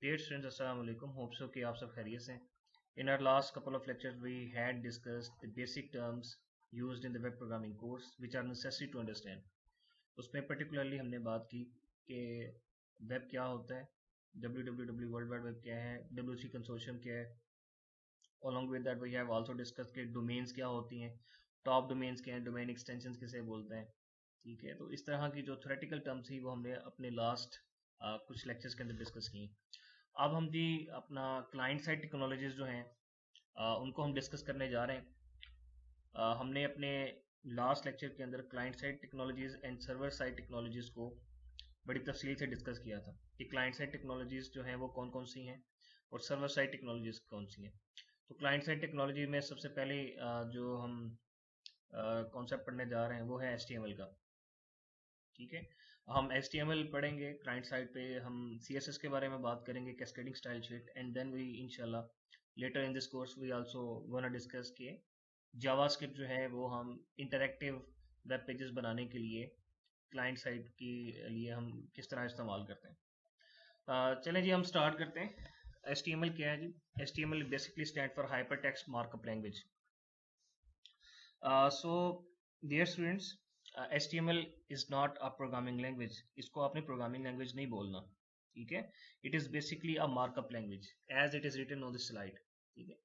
Dear students, Assalamu alaikum. Hope so कि आप सब खैरियत से हैं. In our last couple of lectures, we had discussed the basic terms used in the web programming course, which are necessary to understand. उसमें particularly हमने बात की कि वेब क्या होता है, www वर्ल्ड वाइड वेब क्या है, W3 कंसोर्शियम क्या है. Along with that, we have also discussed कि domains क्या होती हैं, टॉप डोमेन्स क्या हैं, डोमेन एक्सटेंशंस किसे बोलते हैं. ठीक है, तो इस तरह की जो थ्योरेटिकल टर्म्स थी वो हमने अपने लास्ट कुछ लेक्चर्स के अंदर डिस्कस की. अब हम जी अपना क्लाइंट साइड टेक्नोलॉजीज जो हैं उनको हम डिस्कस करने जा रहे हैं. हमने अपने लास्ट लेक्चर के अंदर client side technologies and server side technologies को बड़ी तफसील से डिस्कस किया था कि क्लाइंट साइड टेक्नोलॉजीज जो हैं वो कौन कौन सी हैं और सर्वर साइड टेक्नोलॉजीज कौन सी हैं. तो क्लाइंट साइड टेक्नोलॉजी में सबसे पहले जो हम कॉन्सेप्ट पढ़ने जा रहे हैं वो है HTML का. ठीक है, हम HTML पढ़ेंगे क्लाइंट साइड पे, हम CSS के बारे में बात करेंगे, cascading style sheet, and then we इंशाल्लाह later in this course we also gonna discuss के जावास्क्रिप्ट जो है वो हम इंटरैक्टिव वेब पेजेस बनाने के लिए क्लाइंट साइड के लिए हम किस तरह इस्तेमाल करते हैं. चलें जी, हम स्टार्ट करते हैं. HTML क्या है जी? HTML basically stand for hyper text markup language. So dear students, HTML is not a programming language. इसको आपने प्रोग्रामिंग लैंग्वेज नहीं बोलना. ठीक है, it is basically a markup language as it is written on this slide. ठीक है,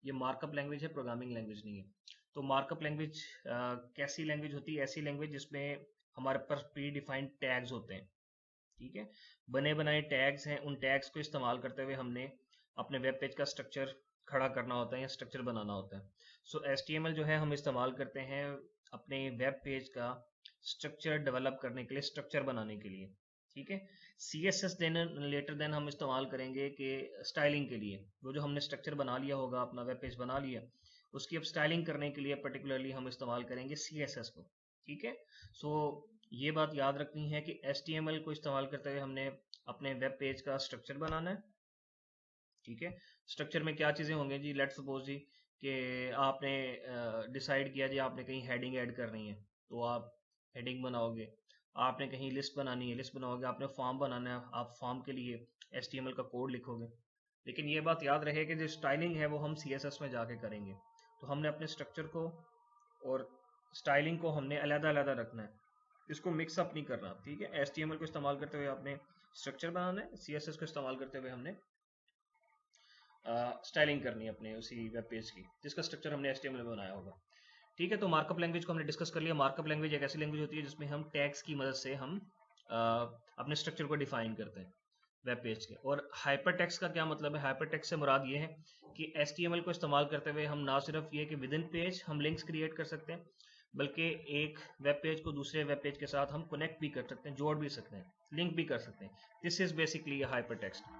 ये markup language है, प्रोग्रामिंग लैंग्वेज नहीं है. तो मार्कअप लैंग्वेज कैसी लैंग्वेज होती है? ऐसी लैंग्वेज जिसमें हमारे पास प्री डिफाइंड टैग्स होते हैं. ठीक है, बने बनाए टैग्स हैं. उन टैग्स को इस्तेमाल करते हुए हमने अपने वेब पेज का स्ट्रक्चर खड़ा करना होता है या स्ट्रक्चर बनाना होता है. सो HTML जो है हम इस्तेमाल करते हैं अपने वेब पेज का स्ट्रक्चर डेवलप करने के लिए, स्ट्रक्चर बनाने के लिए. ठीक है, CSS देन लेटर देन हम इस्तेमाल करेंगे कि स्टाइलिंग के लिए. वो जो हमने स्ट्रक्चर बना लिया होगा, अपना वेब पेज बना लिया, उसकी अब स्टाइलिंग करने के लिए पर्टिकुलरली हम इस्तेमाल करेंगे CSS को. ठीक है, सो ये बात याद रखनी है कि HTML को इस्तेमाल करते हुए हमने अपने वेब पेज का स्ट्रक्चर बनाना है. ठीक है, स्ट्रक्चर में क्या चीज़ें होंगी जी? लेट्स सपोज जी कि आपने डिसाइड किया जी आपने कहीं हेडिंग ऐड करनी है, तो आप हेडिंग बनाओगे. आपने कहीं लिस्ट बनानी है, लिस्ट बनाओगे. आपने फॉर्म बनाना है, आप फॉर्म के लिए HTML का कोड लिखोगे. लेकिन ये बात याद रहे कि जो स्टाइलिंग है वो हम CSS में जाके करेंगे. तो हमने अपने स्ट्रक्चर को और स्टाइलिंग को हमने अलग-अलग रखना है, इसको मिक्सअप नहीं करना. ठीक है, HTML को इस्तेमाल करते हुए आपने स्ट्रक्चर बनाना है, CSS को इस्तेमाल करते हुए हमने स्टाइलिंग करनी है अपने उसी वेब पेज की जिसका स्ट्रक्चर हमने HTML में बनाया होगा. ठीक है, तो मार्कअप लैंग्वेज को हमने डिस्कस कर लिया. मार्कअप लैंग्वेज एक ऐसी लैंग्वेज होती है जिसमें हम टैग्स की मदद से हम अपने स्ट्रक्चर को डिफाइन करते हैं वेब पेज के. और हाइपर टेक्स्ट का क्या मतलब है? हाइपर टेक्स्ट से मुराद ये है कि HTML को इस्तेमाल करते हुए हम ना सिर्फ ये कि विद इन पेज हम लिंक्स क्रिएट कर सकते हैं, बल्कि एक वेब पेज को दूसरे वेब पेज के साथ हम कनेक्ट भी कर सकते हैं, जोड़ भी सकते हैं, लिंक भी कर सकते हैं. This is basically hyper text.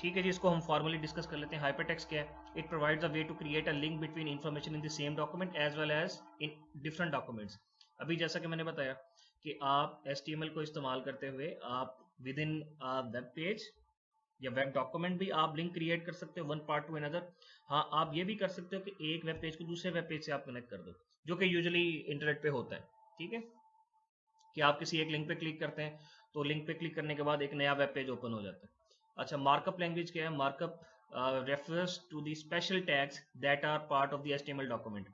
ठीक है जी, इसको हम फॉर्मली डिस्कस कर लेते हैं. हाइपर टेक्स्ट क्या है? It provides a way to create a link between information in the same document as well as in different documents. अभी जैसा कि मैंने बताया कि आप HTML को इस्तेमाल करते हुए आप विद इन वेब पेज या वेब डॉक्यूमेंट भी आप लिंक क्रिएट कर सकते हो वन पार्ट टू अनदर. हाँ, आप ये भी कर सकते हो कि एक वेब पेज को दूसरे वेब पेज से आप कनेक्ट कर दो, जो कि यूजुअली इंटरनेट पे होता है. ठीक है, कि आप किसी एक लिंक पे क्लिक करते हैं तो लिंक पे क्लिक करने के बाद एक नया वेब पेज ओपन हो जाता है. अच्छा, मार्कअप लैंग्वेज क्या है? Markup refers to the special tags that are part of the HTML document.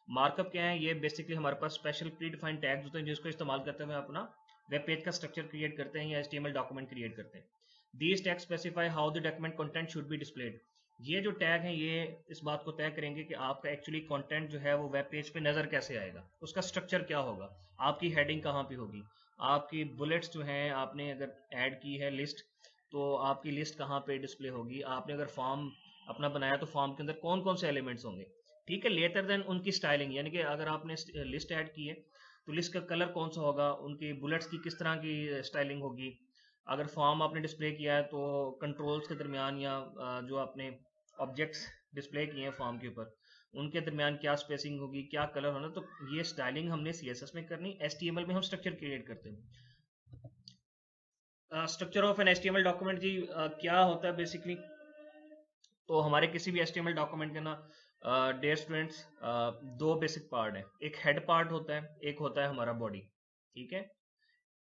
Markup क्या है? ये बेसिकली हमारे पास स्पेशल प्री डिफाइंड टैग्स होते हैं जिसको इस्तेमाल करते हुए अपना वेब पेज का स्ट्रक्चर क्रिएट करते हैं या HTML डॉक्यूमेंट क्रिएट करते हैं. These tags specify how the document content should be displayed. ये जो टैग हैं ये इस बात को तय करेंगे कि आपका एक्चुअली कंटेंट जो है वो वेब पेज पे नज़र कैसे आएगा, उसका स्ट्रक्चर क्या होगा, आपकी हेडिंग कहाँ पे होगी, आपकी बुलेट्स जो हैं आपने अगर ऐड की है लिस्ट तो आपकी लिस्ट कहाँ पे डिस्प्ले होगी, आपने अगर फॉर्म अपना बनाया तो फॉर्म के अंदर कौन कौन से एलिमेंट्स होंगे. ठीक है, लेटर देन उनकी स्टाइलिंग, यानी कि अगर आपने लिस्ट ऐड की है तो लिस्ट का कलर कौन सा होगा, उनकी बुलेट्स की किस तरह की स्टाइलिंग होगी. अगर फॉर्म आपने डिस्प्ले किया है तो कंट्रोल्स के दरमियान या जो आपने ऑब्जेक्ट्स डिस्प्ले किए हैं फॉर्म के ऊपर उनके दरमियान क्या स्पेसिंग होगी, क्या कलर होना. तो ये स्टाइलिंग हमने CSS में करनी. HTML में हम स्ट्रक्चर क्रिएट करते हैं. Structure of an HTML document जी क्या होता है बेसिकली? तो हमारे किसी भी HTML डॉक्यूमेंट के ना डियर स्टूडेंट्स दो बेसिक पार्ट है. एक हेड पार्ट होता है, एक होता है हमारा बॉडी. ठीक है,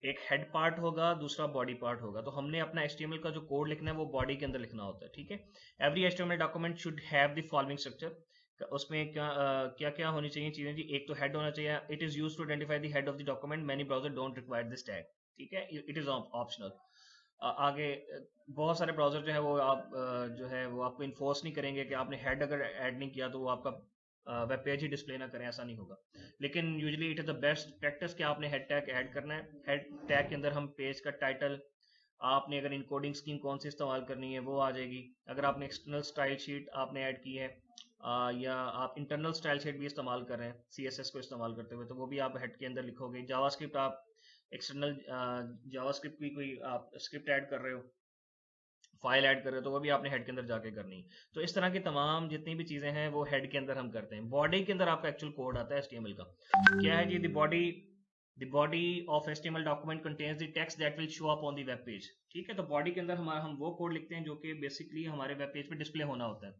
एक हेड पार्ट होगा, दूसरा बॉडी पार्ट होगा। तो हमने अपना HTML का जो कोड लिखना है वो बॉडी के अंदर लिखना होता है, ठीक है। Every HTML document should have the following structure. उसमें क्या क्या होनी चाहिए चीजें जी? एक तो हेड होना चाहिए। It is used to identify the head of the document, many browser don't require this tag, ठीक है, इट इज ऑप्शनल। आगे बहुत सारे ब्राउजर जो है वो आप जो है वो आपको इन्फोर्स नहीं करेंगे कि आपने हेड अगर ऐड नहीं किया तो वो आपका वेब पेज ही डिस्प्ले ना करें, ऐसा नहीं होगा। लेकिन usually it is the best practice कि आपने हेड टैग ऐड करना है। हेड टैग के अंदर हम पेज का टाइटल, आपने अगर इनकोडिंग स्कीम कौन सी इस्तेमाल करनी है वो आ जाएगी। अगर आपने एक्सटर्नल स्टाइल शीट आपने ऐड की है या आप इंटरनल स्टाइल शीट भी इस्तेमाल कर रहे हैं CSS को इस्तेमाल करते हुए, तो वो भी आप हेड के अंदर लिखोगे। जावास्क्रिप्ट आप एक्सटर्नल जावास्क्रिप्ट की कोई आप स्क्रिप्ट ऐड कर रहे हो, फाइल ऐड कर रहे हो, तो वो भी आपने हेड के अंदर जाके करनी है। तो इस तरह की तमाम जितनी भी चीजें हैं वो हेड के अंदर हम करते हैं। बॉडी के अंदर आपका एक्चुअल कोड आता है HTML का। क्या है जी? The body of HTML document contains the text that will show up on the web page, ठीक है। तो बॉडी के अंदर हमारा हम वो कोड लिखते हैं जो कि बेसिकली हमारे वेब पेज पे डिस्प्ले होना होता है।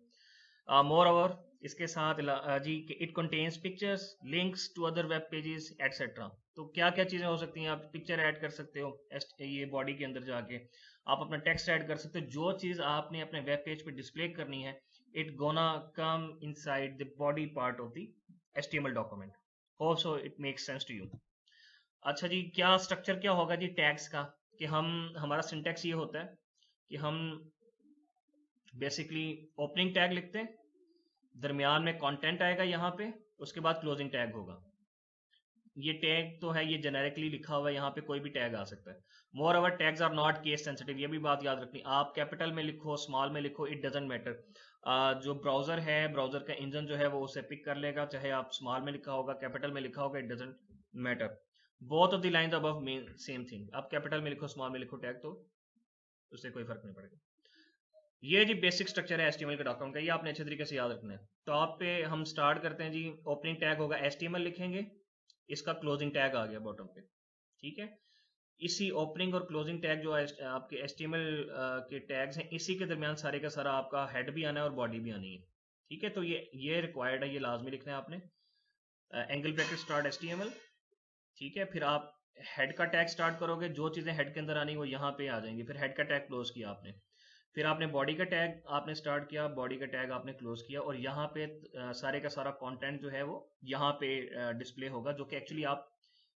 मोर ओवर इसके साथ जी it contains pictures, links to other web pages etcetera. तो क्या क्या चीजें हो सकती हैं? आप पिक्चर ऐड कर सकते हो ये बॉडी के अंदर जाके, आप अपना टेक्स्ट ऐड कर सकते हो। जो चीज आपने अपने वेब पेज पे डिस्प्ले करनी है, it gonna come inside the body part of the HTML document. Hope so it makes sense to you. अच्छा जी, क्या स्ट्रक्चर क्या होगा जी टैग्स का? कि हमारा सिंटेक्स ये होता है कि हम बेसिकली ओपनिंग टैग लिखते हैं, दरमियान में कंटेंट आएगा यहाँ पे, उसके बाद क्लोजिंग टैग होगा। ये टैग तो है, ये जेनेरिकली लिखा हुआ है, यहाँ पे कोई भी टैग आ सकता है। Moreover tags are not case sensitive, ये भी बात याद रखनी। आप कैपिटल में लिखो, स्मॉल में लिखो, इट डजेंट मैटर। जो ब्राउजर है, ब्राउजर का इंजन जो है वो उसे पिक कर लेगा, चाहे आप स्मॉल में लिखा होगा, कैपिटल में लिखा होगा, it doesn't matter. Both of the lines above mean same thing. आप कैपिटल में लिखो, स्मॉल में लिखो टैग, तो उससे कोई फर्क नहीं पड़ेगा। ये जी बेसिक स्ट्रक्चर है HTML के डॉक्यूमेंट का, ये आपने अच्छे तरीके से याद रखना है। टॉप पे हम स्टार्ट करते हैं जी, ओपनिंग टैग होगा HTML लिखेंगे, इसका क्लोजिंग टैग आ गया बॉटम पे, ठीक है। इसी ओपनिंग और क्लोजिंग टैग जो आपके HTML के टैग्स हैं, इसी के दरमियान सारे का सारा आपका हेड भी आना है और बॉडी भी आनी है, ठीक है। तो ये रिक्वायर्ड है, ये लाजमी लिखना है आपने। एंगल ब्रैकेट स्टार्ट HTML, ठीक है। फिर आप हेड का टैग स्टार्ट करोगे, जो चीजें हेड के अंदर आनी वो यहाँ पे आ जाएंगी। फिर हेड का टैग क्लोज किया आपने, फिर आपने बॉडी का टैग आपने स्टार्ट किया, बॉडी का टैग आपने क्लोज किया, और यहाँ पे सारे का सारा कंटेंट जो है वो यहाँ पे डिस्प्ले होगा, जो कि एक्चुअली आप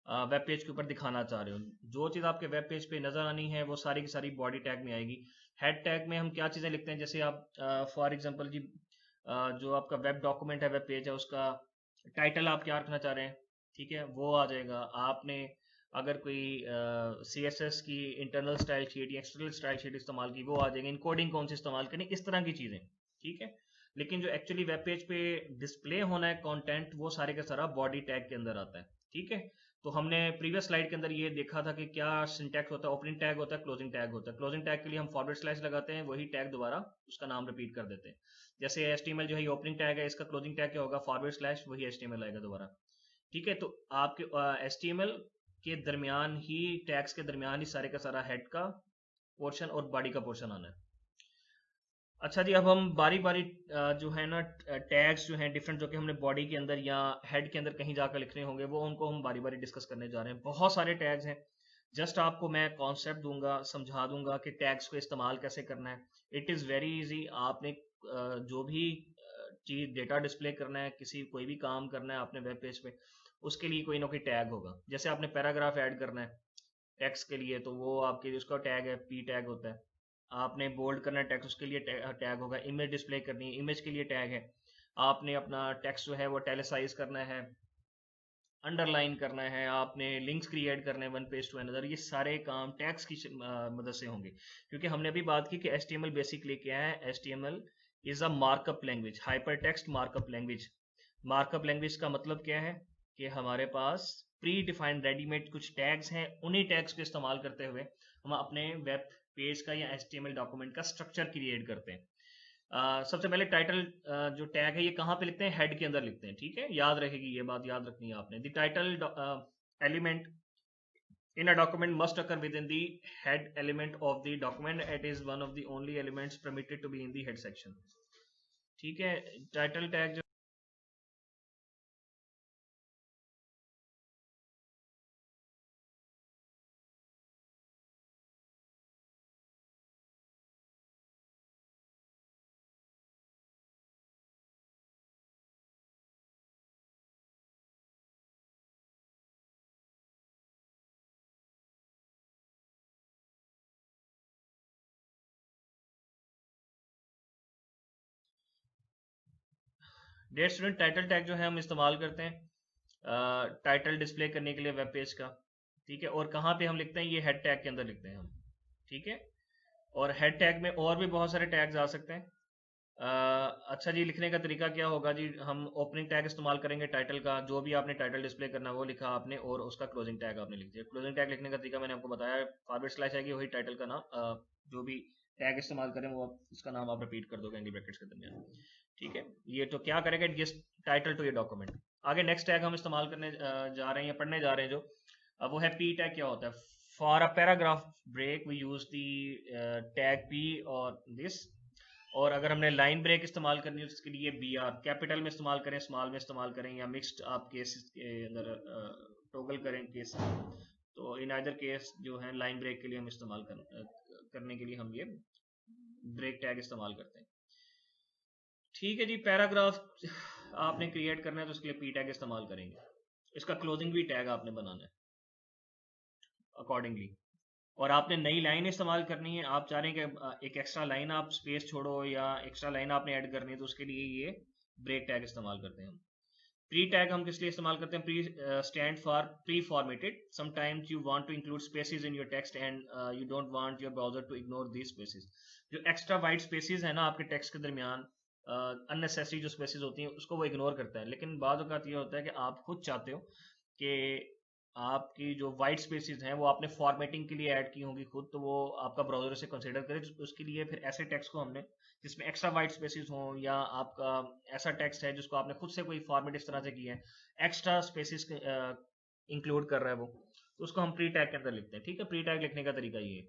वेब पेज के ऊपर दिखाना चाह रहे हो। जो चीज़ आपके वेब पेज पे नजर आनी है वो सारी की सारी बॉडी टैग में आएगी। हेड टैग में हम क्या चीज़ें लिखते हैं? जैसे आप फॉर एग्जांपल जी जो आपका वेब डॉक्यूमेंट है, वेब पेज है, उसका टाइटल आप क्या रखना चाह रहे हैं, ठीक है, वो आ जाएगा। आपने अगर कोई CSS की इंटरनल स्टाइल शीट या एक्सटर्नल स्टाइल शीट इस्तेमाल की, वो आ जाएगी। इनकोडिंग कौन सी इस्तेमाल करनी, इस तरह की चीज़ें, ठीक है। लेकिन जो एक्चुअली वेब पेज पे डिस्प्ले होना है कंटेंट, वो सारे का सारा बॉडी टैग के अंदर आता है, ठीक है। तो हमने प्रीवियस स्लाइड के अंदर ये देखा था कि क्या सिंटैक्स होता है। ओपनिंग टैग होता है, क्लोजिंग टैग होता है। क्लोजिंग टैग के लिए हम फॉरवर्ड स्लैश लगाते हैं, वही टैग दोबारा उसका नाम रिपीट कर देते हैं। जैसे HTML जो है ओपनिंग टैग है, इसका क्लोजिंग टैग क्या होगा? फॉरवर्ड स्लैश, वही HTML आएगा दोबारा, ठीक है। तो आपके HTML के दरमियान ही, टैग्स के दरमियान ही सारे का सारा हेड का पोर्शन और बॉडी का पोर्शन आना है। अच्छा जी, अब हम बारी बारी जो है ना टैग्स जो हैं डिफरेंट, जो कि हमने बॉडी के अंदर या हेड के अंदर कहीं जाकर लिखने होंगे, वो उनको हम बारी बारी डिस्कस करने जा रहे हैं। बहुत सारे टैग्स हैं, जस्ट आपको मैं कॉन्सेप्ट दूंगा, समझा दूंगा कि टैग्स को इस्तेमाल कैसे करना है। It is very easy. आपने जो भी चीज़ डेटा डिस्प्ले करना है, कोई भी काम करना है आपने वेब पेज पे, उसके लिए कोई ना कोई टैग होगा। जैसे आपने पैराग्राफ ऐड करना है टेक्स्ट के लिए, तो वो आपके उसका टैग है, P टैग होता है। आपने बोल्ड करना है टेक्स्ट, उसके लिए टैग होगा। इमेज डिस्प्ले करनी है, इमेज के लिए टैग है। आपने अपना टेक्स्ट जो है वो टैलिसाइज करना है, अंडरलाइन करना है, आपने लिंक्स क्रिएट करने वन पेज टू अनदर, ये सारे काम टैग्स की मदद से होंगे। क्योंकि हमने अभी बात की कि HTML बेसिकली क्या है? HTML is a markup language, hyper text markup language. Markup language का मतलब क्या है? कि हमारे पास प्री डिफाइंड रेडीमेड कुछ टैग्स हैं, उन्हीं टैग्स को इस्तेमाल करते हुए हम अपने वेब पेज का या HTML डॉक्यूमेंट का स्ट्रक्चर क्रिएट करते हैं। सबसे पहले टाइटल जो टैग है ये कहाँ पे लिखते हैं? हेड के अंदर लिखते हैं, ठीक है। याद रहेगी, ये बात याद रखनी है आपने। The title element in a document must occur within the head element of the document. It is one of the only elements permitted to be in the head section, ठीक है। Title tag dear student, title tag जो है हम इस्तेमाल करते हैं title display करने के लिए वेब पेज का, ठीक है। और कहाँ पे हम लिखते हैं, ये हेड टैग के अंदर लिखते हैं हम, ठीक है। और हेड टैग में और भी बहुत सारे टैग्स आ सकते हैं। अच्छा जी, लिखने का तरीका क्या होगा जी, हम ओपनिंग टैग इस्तेमाल करेंगे टाइटल का, जो भी आपने टाइटल डिस्प्ले करना है वो लिखा आपने, और उसका क्लोजिंग टैग आपने लिख दिया। क्लोजिंग टैग लिखने का तरीका मैंने आपको बताया, फॉरवर्ड स्लैश आएगी, वही टाइटल का नाम, जो भी टैग इस्तेमाल करें वो उसका नाम आप रिपीट कर दोगे एंगल ब्रैकेट्स के दरमियान, ठीक है। ये तो क्या करेगा, it gives title to your document. आगे नेक्स्ट टैग हम इस्तेमाल करने जा रहे हैं या पढ़ने जा रहे हैं जो, वो है पी टैग। क्या होता है, for a paragraph break we use the tag P और दिस। और अगर हमने लाइन ब्रेक इस्तेमाल करनी है उसके लिए बी आर, कैपिटल में इस्तेमाल करें, स्मॉल में इस्तेमाल करें, या मिक्स्ड आप केस के अंदर टोगल करें केस, तो इन आइदर केस जो है लाइन ब्रेक के लिए हम इस्तेमाल करने के लिए हम ये ब्रेक टैग इस्तेमाल करते हैं, ठीक है जी। पैराग्राफ आपने क्रिएट करना है तो उसके लिए पी टैग इस्तेमाल करेंगे। इसका क्लोजिंग भी टैग आपने बनाना है अकॉर्डिंगली। और आपने नई लाइन इस्तेमाल करनी है, आप चाह रहे हैं कि एक एक्स्ट्रा लाइन आप स्पेस छोड़ो या एक्स्ट्रा लाइन आपने ऐड करनी है, तो उसके लिए ये ब्रेक टैग इस्तेमाल करते हैं हम। प्री टैग हम किस लिए इस्तेमाल करते हैं, pre stand for preformatted. Sometimes you want to include spaces in your text and you don't want your browser to ignore these spaces. जो एक्स्ट्रा वाइट स्पेसेस है ना आपके टेक्स्ट के दरमियान, अननेसेसरी जो स्पेसेस होती हैं उसको वो इग्नोर करता है। लेकिन बाद वक्त ये होता है कि आप खुद चाहते हो कि आपकी जो वाइट स्पेसेस हैं वो आपने फॉर्मेटिंग के लिए ऐड की होंगी खुद, तो वो आपका ब्राउजर से कंसीडर करे। उसके लिए फिर ऐसे टेक्स्ट को हमने जिसमें एक्स्ट्रा वाइट स्पेसेस हों, या आपका ऐसा टेक्स्ट है जिसको आपने खुद से कोई फॉर्मेट इस तरह से किया है, एक्स्ट्रा स्पेसेस इंक्लूड कर रहा है वो, तो उसको हम प्री टैग के अंदर लिखते हैं, ठीक है। प्री टैग लिखने का तरीका ये।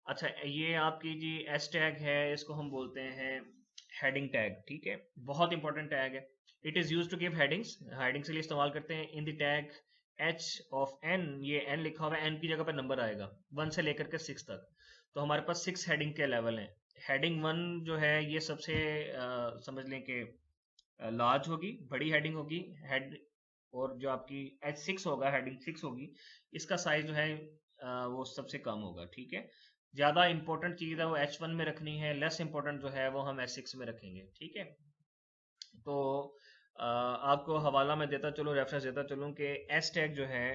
अच्छा, ये आपकी जी एस टैग है, इसको हम बोलते हैं हेडिंग टैग, ठीक है। बहुत इंपॉर्टेंट टैग है। It is use to give headings, headings के लिए इस्तेमाल करते हैं। In the tag H of N, ये एन लिखा हुआ है, एन की जगह पर नंबर आएगा 1 से लेकर के 6 तक। तो हमारे पास 6 हेडिंग के लेवल हैं। हेडिंग 1 जो है ये सबसे समझ लें कि लार्ज होगी, बड़ी हेडिंग होगी हेड, और जो आपकी H6 होगा, हेडिंग 6 होगी, इसका साइज जो है वो सबसे कम होगा, ठीक है। ज्यादा इंपॉर्टेंट चीज है वो H1 में रखनी है, लेस इंपॉर्टेंट जो है वो हम H6 में रखेंगे, ठीक है। तो आपको हवाला में देता चलो, रेफरेंस देता चलूँ कि एस टैग जो है,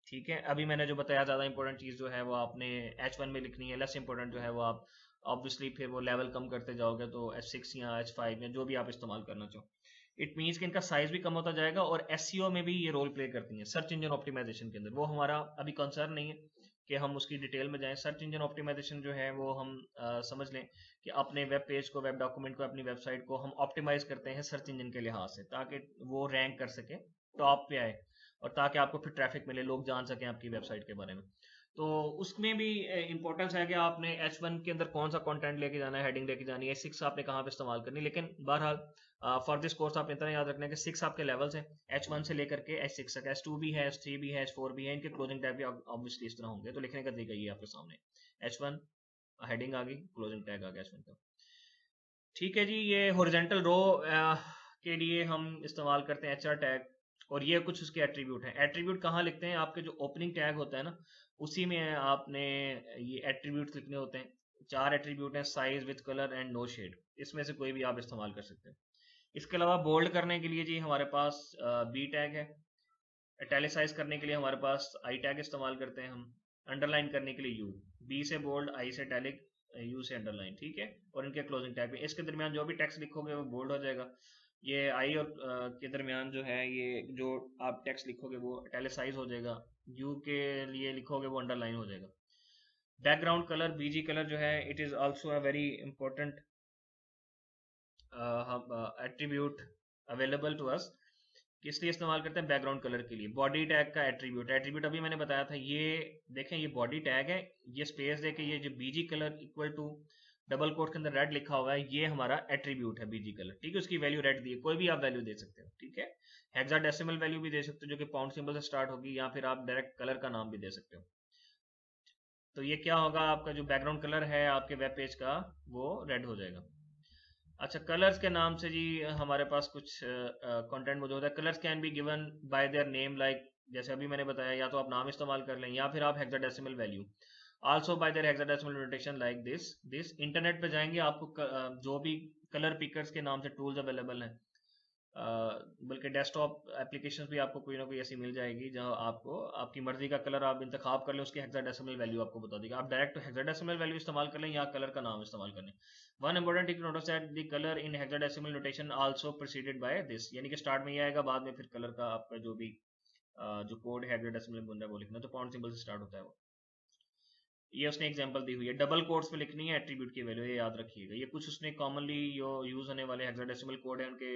ठीक है, अभी मैंने जो बताया ज्यादा इंपॉर्टेंट चीज जो है वो आपने H1 में लिखनी है, लेस इंपॉर्टेंट जो है वो आप ऑब्वियसली फिर वो लेवल कम करते जाओगे तो H6 या H5 या जो भी आप इस्तेमाल करना चाहो। इट मीन्स कि इनका साइज भी कम होता जाएगा, और एसईओ में भी ये रोल प्ले करती हैं, सर्च इंजन ऑप्टिमाइजेशन के अंदर। वो हमारा अभी कंसर्न नहीं है कि हम उसकी डिटेल में जाएं। सर्च इंजन ऑप्टिमाइजेशन जो है वो हम समझ लें कि अपने वेब पेज को, वेब डॉक्यूमेंट को, अपनी वेबसाइट को हम ऑप्टिमाइज करते हैं सर्च इंजन के लिहाज से, ताकि वो रैंक कर सके, टॉप पे आए, और ताकि आपको फिर ट्रैफिक मिले, लोग जान सकें आपकी वेबसाइट के बारे में। तो उसमें भी इंपॉर्टेंस है कि आपने H1 के अंदर कौन सा कंटेंट लेके जाना है, हेडिंग लेके जानी है, 6 आपने कहाँ पे इस्तेमाल करनी है। लेकिन बहरहाल फॉर दिस कोर्स आप इतना याद रखना है कि 6 आपके लेवल्स हैं, H1 से लेकर के H6 तक। H2 भी है, H3 भी है, H4 भी है, इनके क्लोजिंग टैग भी ऑब्वियसली इस तरह होंगे। तो लिखने का तरीका ये आपके सामने, H1 हेडिंग आ गई, क्लोजिंग टैग आ गया H1 का, ठीक है जी। ये हॉरिजॉन्टल रो के लिए हम इस्तेमाल करते हैं HR टैग, और ये कुछ उसके एट्रीब्यूट हैं। एट्रीब्यूट कहाँ लिखते हैं, आपके जो ओपनिंग टैग होता है ना, उसी में आपने ये एट्रीब्यूट लिखने होते हैं। 4 एट्रीब्यूट हैं, size, width, colour and noshade, इसमें से कोई भी आप इस्तेमाल कर सकते हैं। इसके अलावा बोल्ड करने के लिए जी हमारे पास बी टैग है, इटैलिसाइज करने के लिए हमारे पास आई टैग इस्तेमाल करते हैं हम, अंडरलाइन करने के लिए यू, बी से बोल्ड, आई से इटैलिक, यू से अंडरलाइन, ठीक है। और इनके क्लोजिंग टैग भी, इसके दरमियान जो भी टेक्स्ट लिखोगे वो बोल्ड हो जाएगा। ये आई और के दरमियान जो है, ये जो आप टेक्स्ट लिखोगे वो इटैलिसाइज हो जाएगा, यू के लिए लिखोगे वो अंडरलाइन हो जाएगा। बैकग्राउंड कलर, बीजी कलर जो है, it is also a very important attribute available to us. किस लिए इस्तेमाल करते हैं, बैकग्राउंड कलर के लिए। बॉडी टैग का एट्रीब्यूट, एट्रीब्यूट अभी मैंने बताया था, ये देखें, ये बॉडी टैग है, ये स्पेस देके ये जो BG colour equal to double quote के अंदर रेड लिखा हुआ है, ये हमारा एट्रीब्यूट है बीजी कलर, ठीक है। उसकी वैल्यू रेड दी है, कोई भी आप वैल्यू दे सकते हो, ठीक है। हेक्साडेसिमल वैल्यू भी दे सकते हो जो कि पाउंड सिंबल से स्टार्ट होगी, या फिर आप डायरेक्ट कलर का नाम भी दे सकते हो। तो ये क्या होगा, आपका जो बैकग्राउंड कलर है आपके वेब पेज का वो रेड हो जाएगा। अच्छा, कलर्स के नाम से जी हमारे पास कुछ कंटेंट मौजूद है। Colours can be given by their name, like जैसे अभी मैंने बताया, या तो आप नाम इस्तेमाल कर लें या फिर आप hexadecimal value, also by there hexadecimal notation like this. Internet पे जाएंगे, आपको जो भी कलर पिकर्स के नाम से टूल्स अवेलेबल हैं, बल्कि डेस्कटॉप एप्लीकेशन भी आपको कोई ना कोई ऐसी मिल जाएगी जहां आपको आपकी मर्जी का कलर आप इंतखाब कर लें, उसकी हेक्साडेसिमल वैल्यू आपको बता देगा। आप डायरेक्ट हेक्साडेसिमल वैल्यू इस्तेमाल कर लें या कलर का नाम इस्तेमाल कर लें। One important tick notice that the colour in hexadecimal notation also preceded by this, यानी कि स्टार्ट में ये आएगा, बाद में फिर कलर का आपका जो भी जो कोड हेक्साडेसिमल में बन रहा है वो लिखना, तो पाउंड सिंबल से स्टार्ट होता है वो। ये उसने एग्जांपल दी हुई है, डबल कोट्स में लिखनी है एट्रीब्यूट की वैल्यू, ये याद रखिएगा। ये कुछ उसने कॉमनली जो यूज होने वाले हेक्साडेसिमल कोड है उनके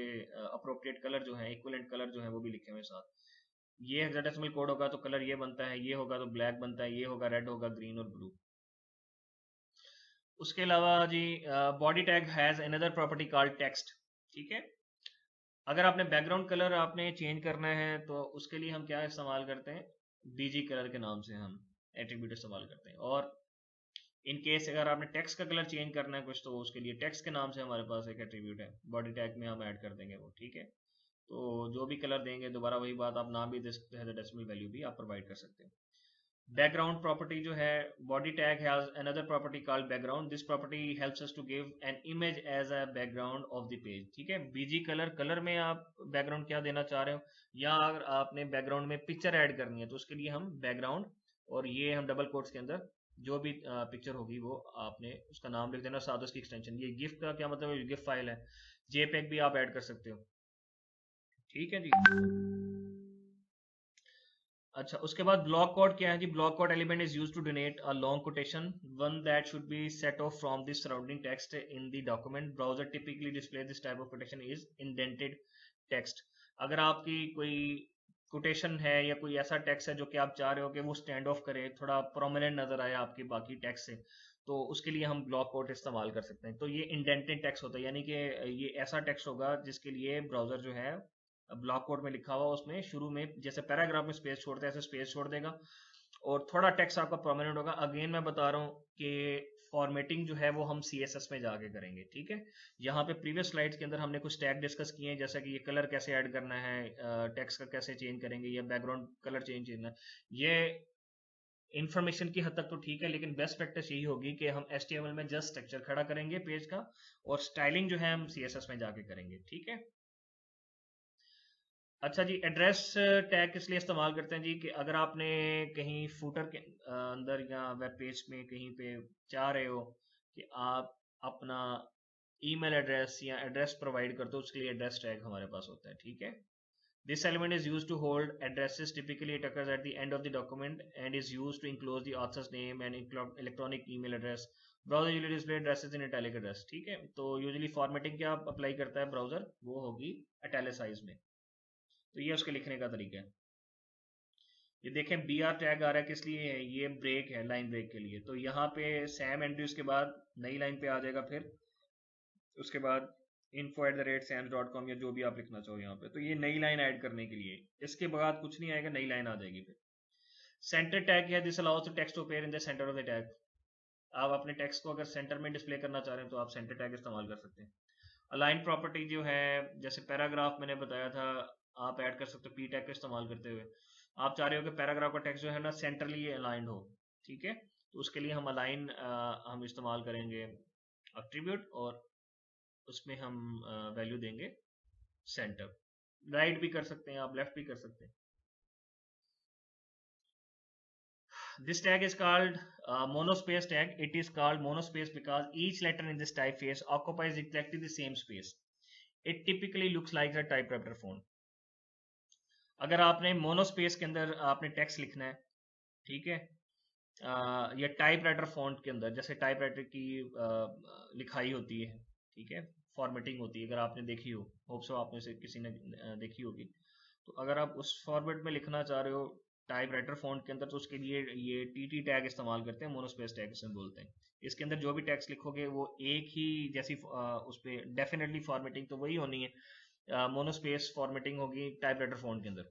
अप्रोप्रिएट कलर जो है, इक्विवेलेंट कलर जो है वो भी लिखे हुए साथ। ये हेक्साडेसिमल कोड होगा तो कलर ये बनता है, ये होगा तो ब्लैक बनता है, ये होगा रेड, होगा ग्रीन और ब्लू। उसके अलावा जी body tag has another property called text. ठीक है, अगर आपने बैकग्राउंड कलर आपने चेंज करना है तो उसके लिए हम क्या इस्तेमाल करते हैं, बीजी कलर के नाम से हम एट्रीब्यूट इस्तेमाल करते हैं। और इन केस अगर आपने टेक्स्ट का कलर चेंज करना है कुछ, तो उसके लिए टेक्स्ट के नाम से हमारे पास एक एट्रीब्यूट है, बॉडी टैग में हम ऐड कर देंगे वो। ठीक है, तो जो भी कलर देंगे, दोबारा वही बात, आप नाम भी दे सकते हैं, डेसिमल वैल्यू भी आप प्रोवाइड कर सकते हैं। बैकग्राउंड प्रॉपर्टी जो है, body tag has another property called background, this property helps us to give an image as a background of the page. ठीक है, बीजी कलर, कलर में आप बैकग्राउंड क्या देना चाह रहे हो, या अगर आपने बैकग्राउंड में पिक्चर ऐड करनी है तो उसके लिए हम बैकग्राउंड, और ये हम डबल कोट्स के अंदर जो भी पिक्चर होगी वो आपने उसका नाम लिख देना, साथ उसकी एक्सटेंशन। ये गिफ का क्या मतलब है, गिफ फाइल है, जेपेग भी आप ऐड कर सकते हो। ठीक है जी। अच्छा, उसके बाद ब्लॉक कोड क्या है जी, block code element is used to denote a long quotation, one that should be set off from the surrounding text in the document. Browser typically display this type of quotation is indented text. अगर आपकी कोई quotation है या कोई ऐसा text है जो कि आप चाह रहे हो कि वो स्टैंड ऑफ करे, थोड़ा प्रोमिनेंट नजर आए आपकी बाकी टेक्स्ट से, तो उसके लिए हम ब्लॉक कोड इस्तेमाल कर सकते हैं। तो ये इंडेंटेड टेक्स्ट होता है, यानी कि ये ऐसा टेक्स्ट होगा जिसके लिए ब्राउजर जो है ब्लॉक कोड में लिखा हुआ, उसमें शुरू में जैसे पैराग्राफ में स्पेस छोड़ते हैं ऐसे स्पेस छोड़ देगा, और थोड़ा टेक्स्ट आपका परमानेंट होगा। अगेन मैं बता रहा हूँ कि फॉर्मेटिंग जो है वो हम CSS में जाके करेंगे। ठीक है, यहाँ पे प्रीवियस स्लाइड्स के अंदर हमने कुछ टैग डिस्कस किए हैं, जैसा कि ये कलर कैसे ऐड करना है, टेक्स्ट का कैसे चेंज करेंगे, या बैकग्राउंड कलर चेंज करना है। ये इंफॉर्मेशन की हद तक तो ठीक है, लेकिन बेस्ट प्रैक्टिस यही होगी कि हम HTML में जस्ट स्ट्रक्चर खड़ा करेंगे पेज का, और स्टाइलिंग जो है हम CSS में जाके करेंगे। ठीक है, अच्छा जी, एड्रेस टैग किस लिए इस्तेमाल करते हैं जी, कि अगर आपने कहीं फूटर के अंदर या वेब पेज में कहीं पे चाह रहे हो कि आप अपना ईमेल एड्रेस या एड्रेस प्रोवाइड कर दो, उसके लिए एड्रेस टैग हमारे पास होता है। ठीक है, this element is used to hold addresses, typically it occurs at the end of the document and is used to enclose the author's name and electronic email address. Browser usually display addresses in italic address. ठीक है, तो usually formatting क्या apply करता है browser, वो होगी italicise में। तो ये उसके लिखने का तरीका है। ये देखें BR टैग आ रहा है, किस लिए है, ये ब्रेक है, लाइन ब्रेक के लिए। तो यहाँ पे सैम एंड्रयूज के बाद नई लाइन पे आ जाएगा, फिर उसके बाद info@sams.com या जो भी आप लिखना चाहो यहाँ पे, तो ये नई लाइन ऐड करने के लिए, इसके बाद कुछ नहीं आएगा, नई लाइन आ जाएगी। फिर सेंटर टैग है, this allows the text to appear in the centre of the tag. आप अपने टेक्स्ट को अगर सेंटर में डिस्प्ले करना चाह रहे हैं तो आप सेंटर टैग इस्तेमाल कर सकते हैं। अलाइन प्रॉपर्टी जो है, जैसे पैराग्राफ मैंने बताया था, आप ऐड कर सकते हो P टैग का इस्तेमाल करते हुए। आप चाह रहे हो कि पैराग्राफ का टेक्स्ट जो है ना सेंट्रली अलाइंड हो। ठीक है, तो उसके लिए हम अलाइन हम इस्तेमाल करेंगे एट्रीब्यूट, और उसमें हम वैल्यू देंगे सेंटर। राइट भी कर सकते हैं आप, लेफ्ट भी कर सकते हैं। This tag is called monospace tag. It is called monospace because each letter in this typeface occupies exactly the same space. It typically looks like a typewriter font. अगर आपने मोनोस्पेस के अंदर आपने टेक्स्ट लिखना है, ठीक है, या टाइपराइटर फॉन्ट के अंदर, जैसे टाइपराइटर की लिखाई होती है, ठीक है, फॉर्मेटिंग होती है, अगर आपने देखी हो, होप सो आपने से किसी ने देखी होगी, तो अगर आप उस फॉर्मेट में लिखना चाह रहे हो टाइपराइटर फॉन्ट के अंदर, तो उसके लिए ये TT टैग इस्तेमाल करते हैं, मोनोस्पेस टैग इसे बोलते हैं। इसके अंदर जो भी टेक्स्ट लिखोगे वो एक ही जैसी उस पर डेफिनेटली फॉर्मेटिंग तो वही होनी है, मोनोस्पेस फॉर्मेटिंग होगी टाइपराइटर फॉन्ट के अंदर।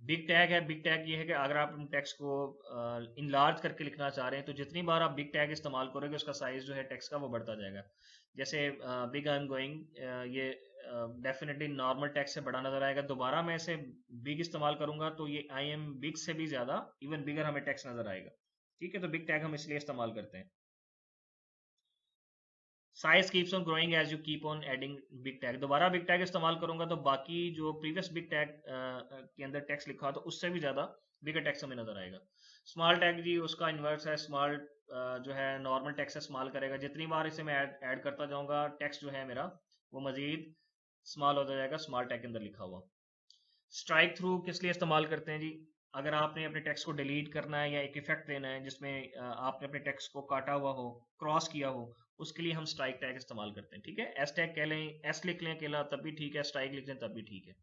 बिग टैग है, बिग टैग ये है कि अगर आप टेक्स्ट को इनलार्ज करके लिखना चाह रहे हैं, तो जितनी बार आप बिग टैग इस्तेमाल करोगे उसका साइज जो है टेक्स्ट का वो बढ़ता जाएगा। जैसे बिग आई एम गोइंग, ये डेफिनेटली नॉर्मल टेक्स्ट से बड़ा नजर आएगा, दोबारा मैं इसे बिग इस्तेमाल करूंगा तो ये आई एम बिग से भी ज्यादा इवन बिगर हमें टेक्स्ट नजर आएगा। ठीक है, तो बिग टैग हम इसलिए इस्तेमाल करते हैं। Size keeps on growing as you keep on adding big tag. दोबारा बिग टैग इस्तेमाल करूंगा तो बाकी जो प्रीवियस बिग टैग के अंदर टेक्स्ट लिखा हो तो उससे भी ज्यादा बिगर टेक्स्ट हमें नजर आएगा। स्मॉल टैग जी उसका इन्वर्स है, स्मॉल जो है नॉर्मल टेक्स्ट से स्मॉल करेगा। जितनी बार इसे मैं ऐड करता जाऊंगा टेक्स्ट जो है मेरा वो मजीद स्मॉल होता जाएगा स्मॉल टैग के अंदर लिखा हुआ। स्ट्राइक थ्रू किस लिए इस्तेमाल करते हैं जी? अगर आपने अपने टेक्स्ट को डिलीट करना है या एक इफेक्ट देना है जिसमें आपने अपने टेक्स्ट को काटा हुआ हो, क्रॉस किया हो, उसके लिए हम स्ट्राइक टैग इस्तेमाल करते हैं। ठीक है, एस टैग कह लें, एस लिख लें अकेला तब भी ठीक है, स्ट्राइक लिख लें तब भी ठीक है।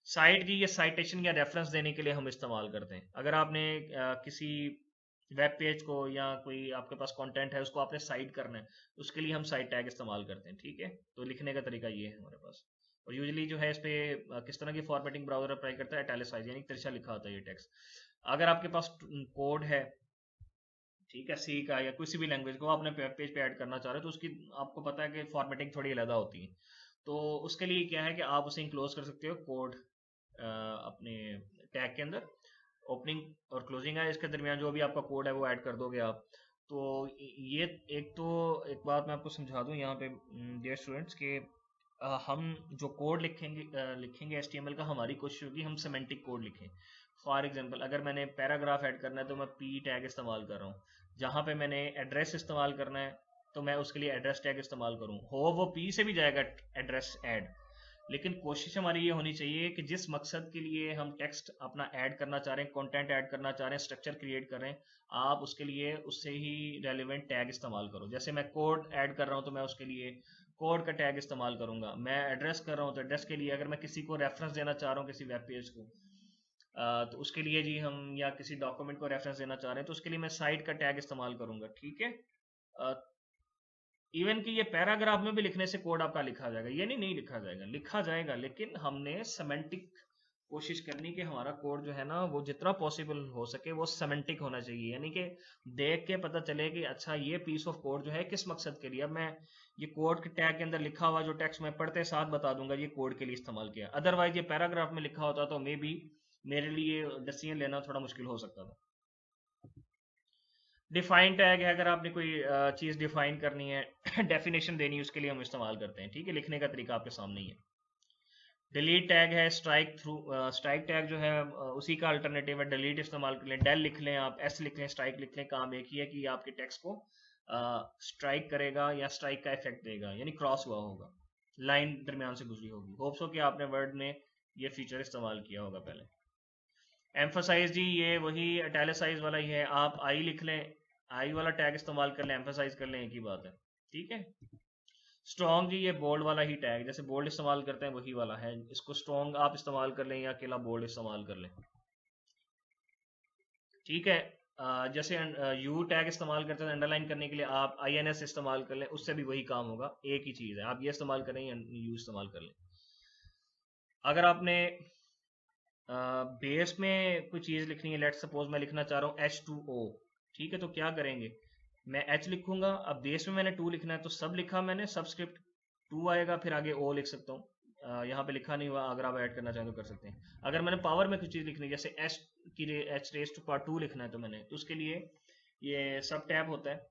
साइट जी ये साइटेशन या रेफरेंस देने के लिए हम इस्तेमाल करते हैं। अगर आपने किसी वेब पेज को या कोई आपके पास कंटेंट है उसको आपने साइट करना है, उसके लिए हम साइट टैग इस्तेमाल करते हैं। ठीक है, तो लिखने का तरीका ये है हमारे पास। और यूजुअली जो है इस पे किस तरह की फॉर्मेटिंग ब्राउजर अप्लाई करता है, इटैलिसाइज यानी तिरछा लिखा होता है ये टेक्स्ट। अगर आपके पास कोड है, ठीक है, सी का या किसी भी लैंग्वेज को आपने वेब पेज पे ऐड करना चाह रहे हो तो उसकी आपको पता है कि फॉर्मेटिंग थोड़ी अलग होती है। तो उसके लिए क्या है कि आप उसे इंक्लोज कर सकते हो कोड अपने टैग के अंदर। ओपनिंग और क्लोजिंग है इसके दरमियान जो भी आपका कोड है वो ऐड कर दोगे आप। तो ये एक बात मैं आपको समझा दूं यहाँ पे डियर स्टूडेंट्स के हम जो कोड लिखेंगे HTML का, हमारी कोशिश होगी हम सिमेंटिक कोड लिखें। फॉर एग्जांपल अगर मैंने पैराग्राफ ऐड करना है तो मैं पी टैग इस्तेमाल कर रहा हूँ। जहाँ पे मैंने एड्रेस इस्तेमाल करना है तो मैं उसके लिए एड्रेस टैग इस्तेमाल करूँ। हो वो पी से भी जाएगा एड्रेस ऐड, लेकिन कोशिश हमारी ये होनी चाहिए कि जिस मकसद के लिए हम टेक्स्ट अपना ऐड करना चाह रहे हैं, कंटेंट ऐड करना चाह रहे हैं, स्ट्रक्चर क्रिएट कर रहे हैं, आप उसके लिए उससे ही रेलिवेंट टैग इस्तेमाल करो। जैसे मैं कोड ऐड कर रहा हूँ तो मैं उसके लिए कोड का टैग इस्तेमाल करूंगा। मैं एड्रेस कर रहा हूँ तो एड्रेस के लिए, अगर मैं किसी को रेफरेंस देना चाह रहा हूँ किसी वेब पेज को तो उसके लिए जी हम, या किसी डॉक्यूमेंट को रेफरेंस देना चाह रहे हैं तो उसके लिए मैं साइट का टैग इस्तेमाल करूंगा। ठीक है, इवन कि ये पैराग्राफ में भी लिखने से कोड आपका लिखा जाएगा, ये नहीं लिखा जाएगा, लिखा जाएगा, लेकिन हमने सेमेंटिक कोशिश करनी कि हमारा कोड जो है ना वो जितना पॉसिबल हो सके वो सेमेंटिक होना चाहिए। यानी कि देख के पता चले कि अच्छा ये पीस ऑफ कोड जो है किस मकसद के लिए। अब मैं ये कोड के टैग के अंदर लिखा हुआ जो टेक्स्ट मैं पढ़ते साथ बता दूंगा ये कोड के लिए इस्तेमाल किया। अदरवाइज ये पैराग्राफ में लिखा होता तो मे बी मेरे लिए डिसीजन लेना थोड़ा मुश्किल हो सकता था। डिफाइन टैग है, अगर आपने कोई चीज़ डिफाइन करनी है डेफिनेशन देनी है, उसके लिए हम इस्तेमाल करते हैं। ठीक है, लिखने का तरीका आपके सामने ही है। डिलीट टैग है, स्ट्राइक थ्रू, स्ट्राइक टैग जो है उसी का अल्टरनेटिव है। डिलीट इस्तेमाल कर लें, डेल लिख लें, आप एस लिख लें, स्ट्राइक लिख लें, काम एक ही है कि आपके टेक्स्ट को स्ट्राइक करेगा या स्ट्राइक का इफेक्ट देगा, यानी क्रॉस हुआ होगा, लाइन दरमियान से गुजरी होगी। होप्स हो कि आपने वर्ड में ये फीचर इस्तेमाल किया होगा पहले। एम्फोसाइज जी ये वही इटैलिसाइज वाला ही है, आप आई लिख लें, आई वाला टैग इस्तेमाल कर लें, एम्फोसाइज कर लें, एक ही बात है। ठीक है, स्ट्रॉन्ग जी ये बोल्ड वाला ही टैग, जैसे बोल्ड इस्तेमाल करते हैं वही वाला है, इसको स्ट्रॉन्ग आप इस्तेमाल कर लें या अकेला बोल्ड इस्तेमाल कर लें। ठीक है, जैसे यू टैग इस्तेमाल करते हैं अंडरलाइन करने के लिए, आप INS इस्तेमाल कर लें, उससे भी वही काम होगा, एक ही चीज़ है, आप ये इस्तेमाल करें या यू इस्तेमाल कर लें। अगर आपने बेस में कोई चीज़ लिखनी है, लेट सपोज मैं लिखना चाह रहा हूँ H2O, ठीक है, तो क्या करेंगे, मैं H लिखूंगा, अब बेस में मैंने 2 लिखना है तो सब लिखा मैंने, सबस्क्रिप्ट 2 आएगा, फिर आगे O लिख सकता हूँ। यहाँ पे लिखा नहीं हुआ, अगर आप ऐड करना चाहें तो कर सकते हैं। अगर मैंने पावर में कुछ चीज़ लिखनी है जैसे H रेज टू पावर 2 लिखना है तो मैंने, तो उसके लिए ये सब टैब होता है,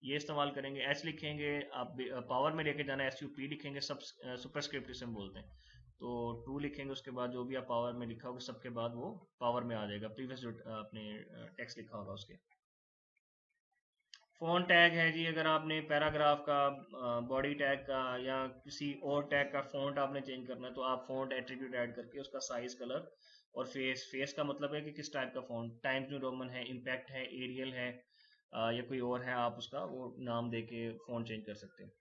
ये इस्तेमाल करेंगे। H लिखेंगे, आप पावर में लेके जाना है, SUP लिखेंगे, सब सुपरस्क्रिप्ट इसे हम बोलते हैं। तो 2 लिखेंगे, उसके बाद जो भी आप पावर में लिखा होगा सबके बाद वो पावर में आ जाएगा, प्रीवियस जो आपने टेक्स्ट लिखा होगा उसके। फ़ॉन्ट टैग है जी, अगर आपने पैराग्राफ का, बॉडी टैग का या किसी और टैग का फ़ॉन्ट आपने चेंज करना है तो आप फ़ॉन्ट एट्रीब्यूट ऐड करके उसका साइज, कलर और फेस का मतलब है कि किस टाइप का फ़ॉन्ट, टाइम्स न्यू रोमन है, इम्पैक्ट है, एरियल है या कोई और है, आप उसका वो नाम दे के फ़ॉन्ट चेंज कर सकते हैं।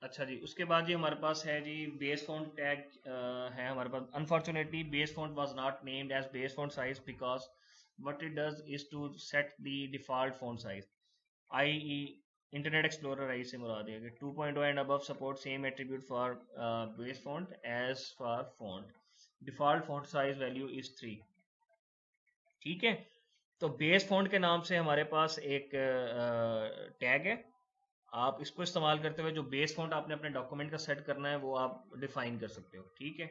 अच्छा जी, उसके बाद जी हमारे पास है जी बेस फॉन्ट टैग है हमारे पास। Unfortunately base font was not named as base font size because what it does is to set the default font size, i.e. Internet Explorer I से मुराद है कि 2.0 and above support same attribute for base font as for font, default font size value is 3। ठीक है, तो base font के नाम से हमारे पास एक टैग है, आप इसको इस्तेमाल करते हुए जो बेस फॉन्ट आपने अपने डॉक्यूमेंट का सेट करना है वो आप डिफाइन कर सकते हो। ठीक है,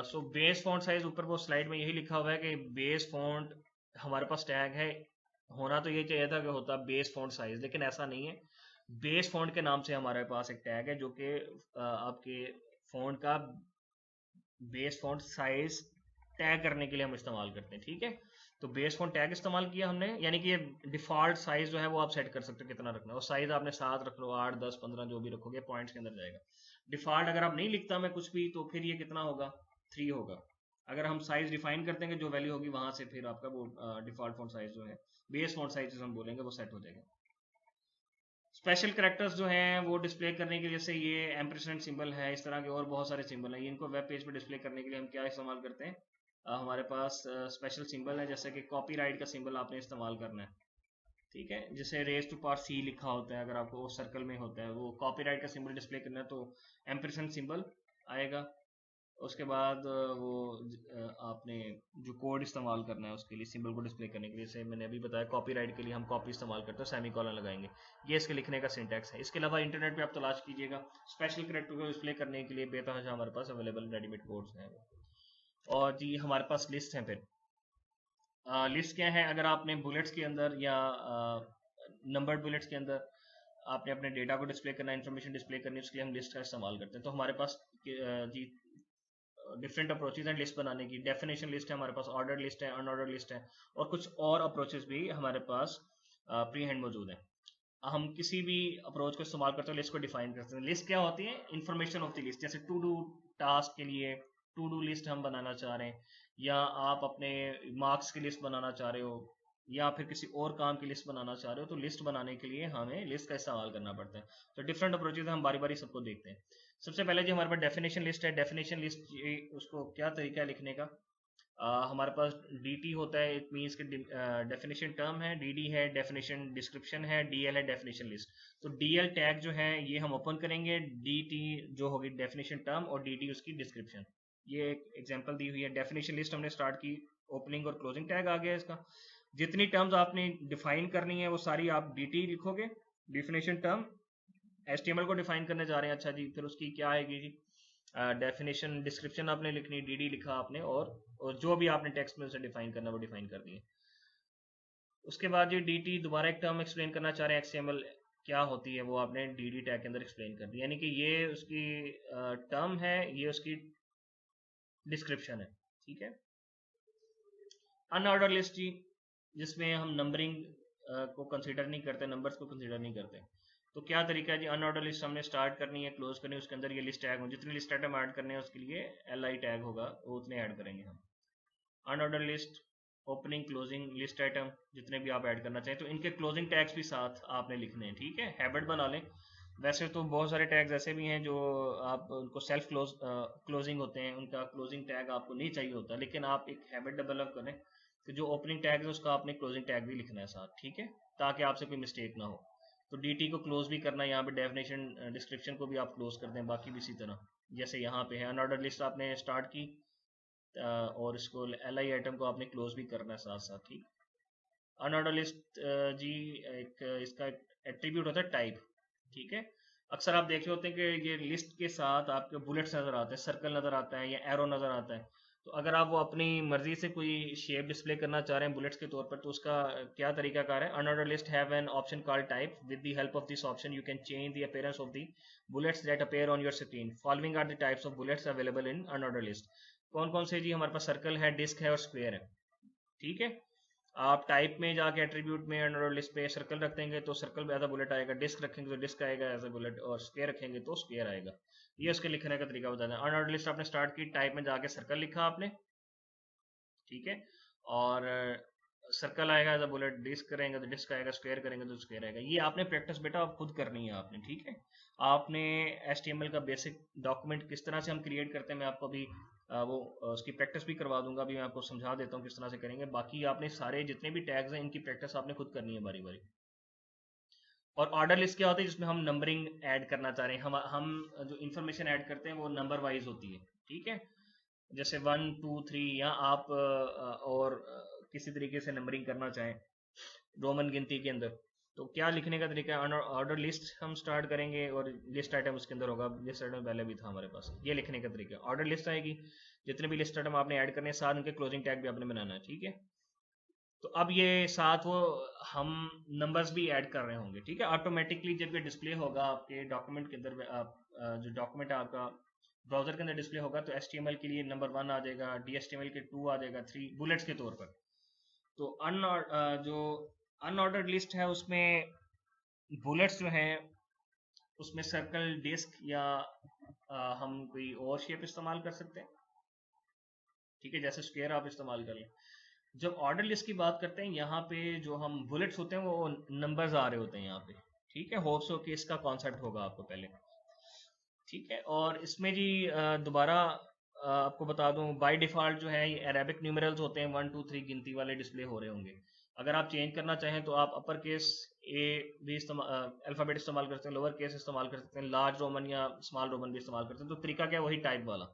सो बेस फॉन्ट साइज ऊपर वो स्लाइड में यही लिखा हुआ है कि बेस फॉन्ट हमारे पास टैग है, होना तो ये चाहिए था कि होता बेस फॉन्ट साइज, लेकिन ऐसा नहीं है। बेस फॉन्ट के नाम से हमारे पास एक टैग है जो कि आपके फॉन्ट का बेस फॉन्ट साइज टैग करने के लिए हम इस्तेमाल करते हैं, ठीक है। तो बेस फॉन्ट टैग इस्तेमाल किया हमने, यानी कि ये डिफॉल्ट साइज जो है वो आप सेट कर सकते हो कितना रखना है, और साइज आपने 7 रख लो, 8, 10, 15 जो भी रखोगे पॉइंट्स के अंदर जाएगा। डिफॉल्ट अगर आप नहीं लिखता मैं कुछ भी, तो फिर ये कितना होगा, 3 होगा। अगर हम साइज डिफाइन कर देंगे, जो वैल्यू होगी वहां से फिर आपका वो डिफॉल्ट फॉन्ट साइज जो है, बेस फॉन्ट साइज हम बोलेंगे, वो सेट हो जाएगा। स्पेशल कैरेक्टर्स जो हैं वो डिस्प्ले करने के लिए, जैसे ये एम्परसेंड सिंबल है, इस तरह के और बहुत सारे सिंबल हैं, इनको वेब पेज पे डिस्प्ले करने के लिए हम क्या इस्तेमाल करते हैं, हमारे पास स्पेशल सिंबल है, जैसे कि कॉपीराइट का सिंबल आपने इस्तेमाल करना है, ठीक है। जैसे रेज टू पावर सी लिखा होता है, अगर आपको वो सर्कल में होता है, वो कॉपीराइट का सिंबल डिस्प्ले करना है तो एम्परसेंड सिंबल आएगा। उसके बाद आपने जो कोड इस्तेमाल करना है उसके लिए, सिंबल को डिस्प्ले करने के लिए, जैसे मैंने अभी बताया कॉपीराइट के लिए हम कॉपी इस्तेमाल करते हैं, सेमी कॉलन लगाएंगे, ये इसके लिखने का सिंटैक्स है। इसके अलावा इंटरनेट पे आप तलाश कीजिएगा स्पेशल कैरेक्टर को डिस्प्ले करने के लिए बेतहाशा हमारे पास अवेलेबल रेडीमेड कोड्स हैं। और जी हमारे पास लिस्ट है, फिर लिस्ट क्या है, अगर आपने बुलेट्स के अंदर या नंबर्ड बुलेट्स के अंदर आपने अपने डेटा को डिस्प्ले करना है, इन्फॉर्मेशन डिस्प्ले करनी है, उसके लिए हम लिस्ट का इस्तेमाल करते हैं। तो हमारे पास जी डिफरेंट अप्रोचेज हैं लिस्ट बनाने की। डेफिनेशन लिस्ट है हमारे पास, ऑर्डर लिस्ट है, अनऑर्डर लिस्ट है, और कुछ और अप्रोचेज भी हमारे पास प्री हैंड मौजूद है। हम किसी भी अप्रोच को इस्तेमाल करते हैं लिस्ट को डिफाइन करते हैं। लिस्ट क्या होती है, इन्फॉर्मेशन ऑफ द लिस्ट, जैसे टू डू टास्क के लिए टू डू लिस्ट हम बनाना चाह रहे हैं, या आप अपने मार्क्स की लिस्ट बनाना चाह रहे हो, या फिर किसी और काम की लिस्ट बनाना चाह रहे हो, तो लिस्ट बनाने के लिए हमें लिस्ट का इस्तेमाल करना पड़ता है। तो डिफरेंट अप्रोचेज हम बारी बारी सबको देखते हैं। सबसे पहले जो हमारे पास डेफिनेशन लिस्ट है, डेफिनेशन लिस्ट उसको क्या तरीका है लिखने का, हमारे पास dt होता है, इट मीन्स कि डेफिनेशन टर्म है, dd है डेफिनेशन डिस्क्रिप्शन है, dl है डेफिनेशन लिस्ट। तो dl टैग जो है ये हम ओपन करेंगे, dt जो होगी डेफिनेशन टर्म, और dd उसकी डिस्क्रिप्शन। ये एक एग्जांपल दी हुई है, डेफिनेशन लिस्ट हमने स्टार्ट की, ओपनिंग और क्लोजिंग टैग आ गया इसका। जितनी टर्म्स आपने डिफाइन करनी है वो सारी आप dt लिखोगे, डिफिनेशन टर्म, HTML को डिफाइन करने जा रहे हैं, अच्छा जी, फिर उसकी क्या आएगी जी, डेफिनेशन डिस्क्रिप्शन आपने लिखनी, dd लिखा आपने, और जो भी आपने टेक्स्ट में उसे डिफाइन करना वो डिफाइन कर दिए। उसके बाद जी dt दोबारा एक टर्म एक्सप्लेन करना चाह रहे हैं, XML क्या होती है वो आपने dd टैग के अंदर एक्सप्लेन कर दी, यानी कि ये उसकी टर्म है, ये उसकी डिस्क्रिप्शन है, ठीक है। अनऑर्डर लिस्ट जी, जिसमें हम नंबरिंग को कंसीडर नहीं करते, नंबर्स को कंसीडर नहीं करते। तो क्या तरीका है जी, अनऑर्डर लिस्ट हमने स्टार्ट करनी है, क्लोज करनी है, उसके अंदर ये लिस्ट टैग हो, जितनी लिस्ट आइटम ऐड करने हैं उसके लिए li टैग होगा, वो उतने ऐड करेंगे हम। Unordered list, opening closing list item जितने भी आप ऐड करना चाहें, तो इनके क्लोजिंग टैग्स भी साथ आपने लिखने हैं, ठीक है, हैबिट बना लें। वैसे तो बहुत सारे टैग्स ऐसे भी हैं जो आप उनको सेल्फ क्लोजिंग होते हैं, उनका क्लोजिंग टैग आपको नहीं चाहिए होता, लेकिन आप एक हैबिट डेवलप करें कि जो ओपनिंग टैग है उसका आपने क्लोजिंग टैग भी लिखना है साथ, ठीक है, ताकि आपसे कोई मिस्टेक ना हो। तो dt को क्लोज भी करना है, यहाँ पे डेफिनेशन डिस्क्रिप्शन को भी आप क्लोज कर दें, बाकी भी इसी तरह जैसे यहाँ पे है। अनऑर्डर लिस्ट आपने स्टार्ट की, और इसको li आइटम को आपने क्लोज भी करना है साथ साथ, ठीक। अनऑर्डर लिस्ट जी एक इसका एट्रीब्यूट होता है टाइप, ठीक है। अक्सर आप देख रहे होते हैं कि ये लिस्ट के साथ आपके बुलेट्स नजर आते हैं, सर्कल नजर आता है, या एरो नजर आता है। तो अगर आप वो अपनी मर्जी से कोई शेप डिस्प्ले करना चाह रहे हैं बुलेट्स के तौर पर, तो उसका क्या तरीकाकार है, unorder list have an option called type, with the help of this option you can change the appearance of the bullets that appear on your screen, following are the types of bullets available in unorder list. कौन कौन से जी, हमारे पास circle है, disc है, और square है, ठीक है। आप टाइप में जाके एट्रीब्यूट में अनऑर्डर लिस्ट पे सर्कल रख देंगे तो सर्कल एज अ बुलेट आएगा, डिस्क रखेंगे तो डिस्क आएगा एज अ बुलेट, और स्क्वायर रखेंगे तो स्क्वायर आएगा। ये उसके लिखने का तरीका बता दें। अनऑर्डर लिस्ट आपने स्टार्ट की, टाइप में जाके सर्कल लिखा आपने, ठीक है, और सर्कल आएगा एज अ बुलेट, डिस्क करेंगे तो डिस्क आएगा, स्क्वायर करेंगे तो स्क्वायर आएगा। ये आपने प्रैक्टिस बेटा आप खुद करनी है आपने, ठीक है। आपने HTML का बेसिक डॉक्यूमेंट किस तरह से हम क्रिएट करते हैं, मैं आपको अभी उसकी प्रैक्टिस भी करवा दूंगा, अभी मैं आपको समझा देता हूँ किस तरह से करेंगे। बाकी आपने सारे जितने भी टैग्स हैं इनकी प्रैक्टिस आपने खुद करनी है बारी बारी। और ऑर्डर लिस्ट क्या होती है, जिसमें हम नंबरिंग ऐड करना चाह रहे हैं, हम जो इन्फॉर्मेशन ऐड करते हैं वो नंबर वाइज होती है, ठीक है। जैसे 1 2 3, या आप और किसी तरीके से नंबरिंग करना चाहें रोमन गिनती के अंदर, तो क्या लिखने का तरीका है, ऑर्डर लिस्ट हम स्टार्ट करेंगे, और लिस्ट आइटम उसके अंदर होगा, लिस्ट आइटम पहले भी था हमारे पास, ये लिखने का तरीका ऑर्डर लिस्ट आएगी। जितने भी लिस्ट आइटम आपने ऐड करने हैं साथ उनके क्लोजिंग टैग भी आपने बनाना है, ठीक है। तो अब ये साथ वो हम नंबर्स भी ऐड कर रहे होंगे, ठीक है। ऑटोमेटिकली जब ये डिस्प्ले होगा आपके डॉक्यूमेंट के अंदर, जो डॉक्यूमेंट आपका ब्राउजर के अंदर डिस्प्ले होगा, तो HTML के लिए नंबर 1 आ जाएगा, DHTML के 2 आ जाएगा, 3 बुलेट्स के तौर पर। तो जो अनऑर्डर्ड लिस्ट है उसमें बुलेट्स जो हैं उसमें सर्कल, डिस्क या हम कोई और शेप इस्तेमाल कर सकते हैं, ठीक है, जैसे स्क्वायर आप इस्तेमाल कर लें। जब ऑर्डर लिस्ट की बात करते हैं, यहाँ पे जो हम बुलेट्स होते हैं वो नंबर्स आ रहे होते हैं यहाँ पे, ठीक है। होप्स हो कि इसका कॉन्सेप्ट होगा आपको पहले, ठीक है। और इसमें जी दोबारा आपको बता दूं, बाय डिफ़ॉल्ट जो है ये अरेबिक न्यूमेरल्स होते हैं, 1 2 3 गिनती वाले डिस्प्ले हो रहे होंगे। अगर आप चेंज करना चाहें तो आप अपर केस ए भी अल्फ़ाबेट इस्तेमाल कर सकते हैं, लोअर केस इस्तेमाल कर सकते हैं, लार्ज रोमन या स्मॉल रोमन भी इस्तेमाल कर सकते हैं। तो तरीका क्या है, वही टाइप वाला।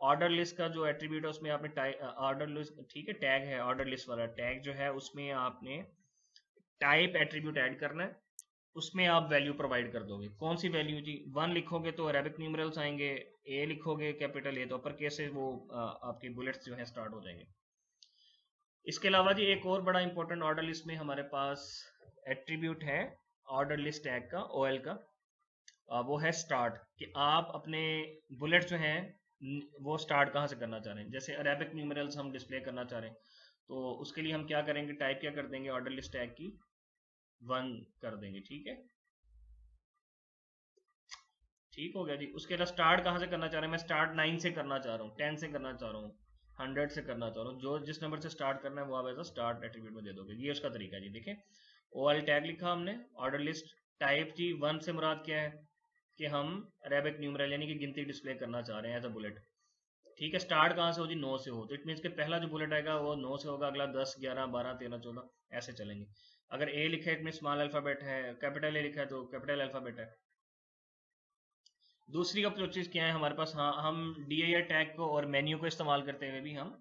ऑर्डर लिस्ट का जो एट्रीब्यूट है उसमें आपने ऑर्डर लिस्ट, ठीक है, टैग है ऑर्डर लिस्ट वाला टैग जो है, उसमें आपने टाइप एट्रीब्यूट ऐड करना है, उसमें आप वैल्यू प्रोवाइड कर दोगे। कौन सी वैल्यू जी, 1 लिखोगे तो अरेबिक न्यूमेरल्स आएंगे, ए लिखोगे कैपिटल ए तो अपर केस से वो आपके बुलेट्स जो है स्टार्ट हो जाएंगे। इसके अलावा जी एक और बड़ा इंपॉर्टेंट ऑर्डर लिस्ट में हमारे पास एट्रीब्यूट है ऑर्डर लिस्ट टैग का, OL का, वो है स्टार्ट, कि आप अपने बुलेट जो हैं वो स्टार्ट कहाँ से करना चाह रहे हैं। जैसे अरेबिक न्यूमेरल्स हम डिस्प्ले करना चाह रहे हैं, तो उसके लिए हम क्या करेंगे, टाइप क्या कर देंगे, ऑर्डर लिस्ट टैग की 1 कर देंगे, ठीक है, ठीक हो गया जी। उसके अलावा स्टार्ट कहाँ से करना चाह रहे हैं, मैं स्टार्ट 9 से करना चाह रहा हूँ, 10 से करना चाह रहा हूँ, 100 से करना चाह रहा हूँ, जो जिस नंबर से स्टार्ट करना है वो आप एज स्टार्ट एट्रीब्यूट में दे दोगे। ये उसका तरीका है जी। देखें, OL टैग लिखा हमने, ऑर्डर लिस्ट टाइप जी 1 से मुराद क्या है कि हम अरेबिक न्यूमेरल यानी कि गिनती डिस्प्ले करना चाह रहे हैं एज अ बुलेट, ठीक है। स्टार्ट कहाँ से हो जी, 9 से हो, तो इट मीन्स के पहला जो बुलेट आएगा वो 9 से होगा, अगला 10 11 12 13 14 ऐसे चलेंगे। अगर ए लिखा है इट मीन स्मॉल अल्फाबेट है, कैपिटल ए लिखा है तो कैपिटल अल्फाबेट है। दूसरी अप्रोचेज क्या है हमारे पास, हाँ, हम DIR टैग को और मेन्यू को इस्तेमाल करते हुए भी हम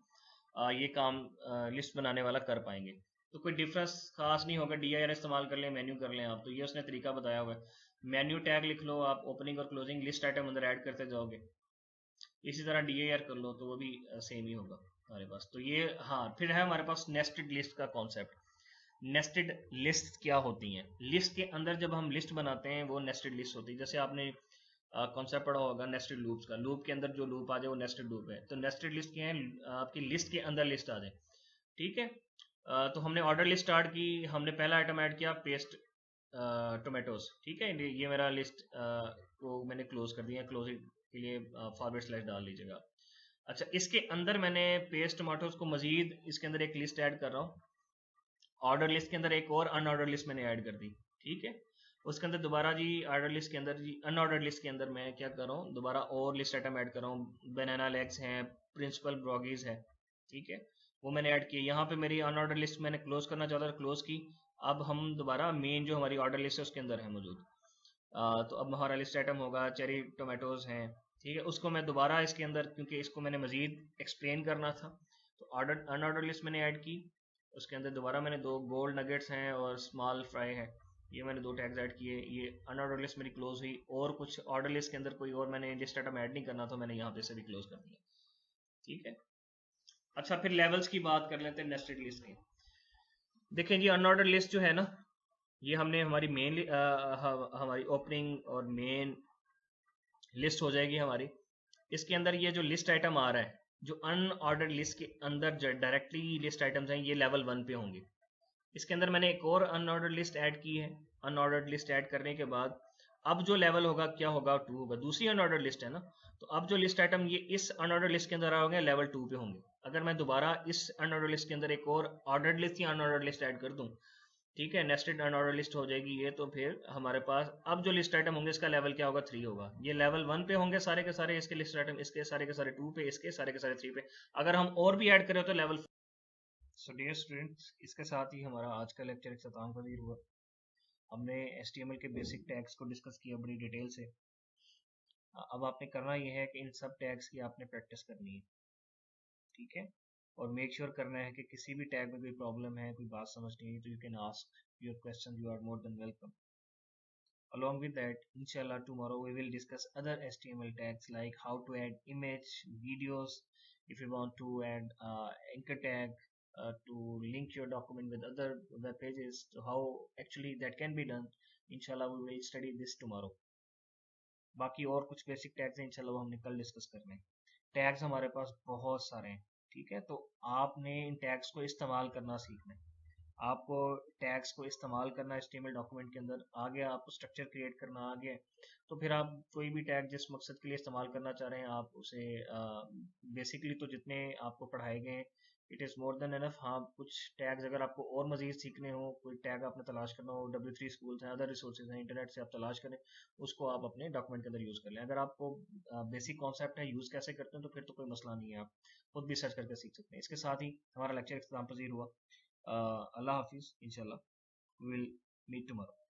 ये काम लिस्ट बनाने वाला कर पाएंगे। तो कोई डिफरेंस खास नहीं होगा, DIR इस्तेमाल कर लें, मेन्यू कर लें आप, तो ये उसने तरीका बताया हुआ है। मेन्यू टैग लिख लो आप, ओपनिंग और क्लोजिंग लिस्ट आइटम अंदर ऐड करते जाओगे, इसी तरह DIR कर लो तो वो भी सेम ही होगा हमारे पास। तो ये, हाँ, फिर है हमारे पास नेस्टेड लिस्ट का कॉन्सेप्ट। नेस्टेड लिस्ट क्या होती हैं, लिस्ट के अंदर जब हम लिस्ट बनाते हैं वो नेस्टेड लिस्ट होती है। जैसे आपने कॉन्सेप्ट पढ़ा होगा नेस्टेड लूप्स का, लूप के अंदर जो लूप आ जाए वो नेस्टेड लूप है। तो नेस्टेड लिस्ट क्या है, आपकी लिस्ट के अंदर लिस्ट आ जाए, ठीक है। तो हमने ऑर्डर लिस्ट स्टार्ट की, हमने पहला आइटम ऐड किया पेस्ट टोमेटोज, ठीक है, ये मेरा लिस्ट को मैंने क्लोज कर दिया, क्लोजिंग के लिए फॉरवर्ड स्लैश डाल लीजिएगा। अच्छा, इसके अंदर मैंने पेस्ट टोमेटोज को मजीद इसके अंदर एक लिस्ट ऐड कर रहा हूँ, ऑर्डर लिस्ट के अंदर एक और अनऑर्डर लिस्ट मैंने ऐड कर दी, ठीक है। उसके अंदर दोबारा जी ऑर्डर लिस्ट के अंदर जी अनऑर्डर लिस्ट के अंदर मैं क्या कर रहा हूँ, दोबारा और लिस्ट आइटम ऐड कर रहा हूँ, बनाना लेग्स हैं, प्रिंसिपल ब्रॉगीज है, ठीक है, वो मैंने ऐड किया। यहाँ पे मेरी अनऑर्डर लिस्ट मैंने क्लोज करना चाहता था, क्लोज की। अब हम दोबारा मेन जो हमारी ऑर्डर लिस्ट है उसके अंदर है मौजूद, तो अब हमारा लिस्ट आइटम होगा चेरी टोमेटोज हैं, ठीक है। उसको मैं दोबारा इसके अंदर, क्योंकि इसको मैंने मजीद एक्सप्लेन करना था, तो ऑर्डर अनऑर्डर लिस्ट मैंने ऐड की। उसके अंदर दोबारा मैंने 2 गोल्ड नगेट्स हैं और स्मॉल फ्राई है, ये मैंने 2 टैग्स ऐड किए। ये अनऑर्डर लिस्ट मेरी क्लोज हुई, और कुछ ऑर्डर लिस्ट के अंदर कोई और मैंने लिस्ट आइटम ऐड नहीं करना, तो मैंने यहाँ पे से भी क्लोज कर दिया, ठीक है। अच्छा, फिर लेवल्स की बात कर लेते हैं नेस्टेड लिस्ट की। देखें जी, अनऑर्डर लिस्ट जो है ना, ये हमने हमारी मेन हमारी ओपनिंग और मेन लिस्ट हो जाएगी हमारी। इसके अंदर ये जो लिस्ट आइटम आ रहा है, जो अनऑर्डर्ड लिस्ट के अंदर जो डायरेक्टली लिस्ट आइटम्स हैं, ये लेवल 1 पे होंगे। इसके अंदर मैंने एक और अनऑर्डर्ड लिस्ट ऐड की है। अनऑर्डर्ड लिस्ट ऐड करने के बाद अब जो लेवल होगा क्या होगा, 2 होगा, दूसरी अनऑर्डर्ड लिस्ट है ना। तो अब जो लिस्ट आइटम ये इस अनऑर्डर्ड लिस्ट के अंदर आओगे लेवल 2 पे होंगे। अगर मैं दोबारा इस अनऑर्डर्ड लिस्ट के अंदर एक और ऑर्डर्ड लिस्ट या अनऑर्डर्ड लिस्ट ऐड कर दूं, ठीक है, नेस्टेड अनऑर्डर लिस्ट हो जाएगी ये, तो फिर हमारे पास अब जो लिस्ट आइटम होंगे इसका लेवल क्या होगा, 3 होगा। ये लेवल 1 पे होंगे सारे के सारे इसके लिस्ट आइटम, इसके सारे के सारे 2 पे, इसके सारे के सारे 3 पे। अगर हम और भी ऐड करें तो लेवल। सो डियर स्टूडेंट्स, इसके साथ ही हमारा आज का लेक्चर इख्तिताम पजीर हुआ। हमने HTML के बेसिक टैग्स को डिस्कस किया बड़ी डिटेल से। अब आपने करना ये है कि इन सब टैग्स की आपने प्रैक्टिस करनी है, ठीक है। और मेक श्योर करना है कि किसी भी टैग में कोई प्रॉब्लम है, कोई बात समझ नहीं है, तो you can ask your question, you are more than welcome. Along with that, inshallah, tomorrow we will discuss other HTML tags like how to add image, videos, if you want to add anchor tag, to link your document with other web pages. So how actually that can be done, inshallah we will study this tomorrow. बाकी और कुछ basic tags हैं इंशाल्लाह वो हमने कल discuss करने हैं. टैग्स हमारे पास बहुत सारे हैं, ठीक है, तो आपने इन टैग्स को इस्तेमाल करना सीखना है. आपको टैग्स को इस्तेमाल करना है HTML डॉक्यूमेंट के अंदर. आगे आपको स्ट्रक्चर क्रिएट करना आ गया, तो फिर आप कोई भी टैग जिस मकसद के लिए इस्तेमाल करना चाह रहे हैं आप उसे बेसिकली तो जितने आपको पढ़ाए गए हैं it is more than enough. हाँ, कुछ टैग्स अगर आपको और मजीद सीखने हो, कोई टैग आपने तलाश करना हो, W3 स्कूल्स हैं, अदर रिसोर्सेज हैं, इंटरनेट से आप तलाश करें, उसको आप अपने डॉक्यूमेंट के अंदर यूज़ कर लें. अगर आपको बेसिक कॉन्सेप्ट है यूज़ कैसे करते हैं तो फिर तो कोई मसला नहीं है, आप खुद भी सर्च करके सीख सकते हैं. इसके साथ ही हमारा लेक्चर इख्तिताम पजीर हुआ. अल्लाह हाफिज़, इंशाल्लाह वी विल मीट टुमारो.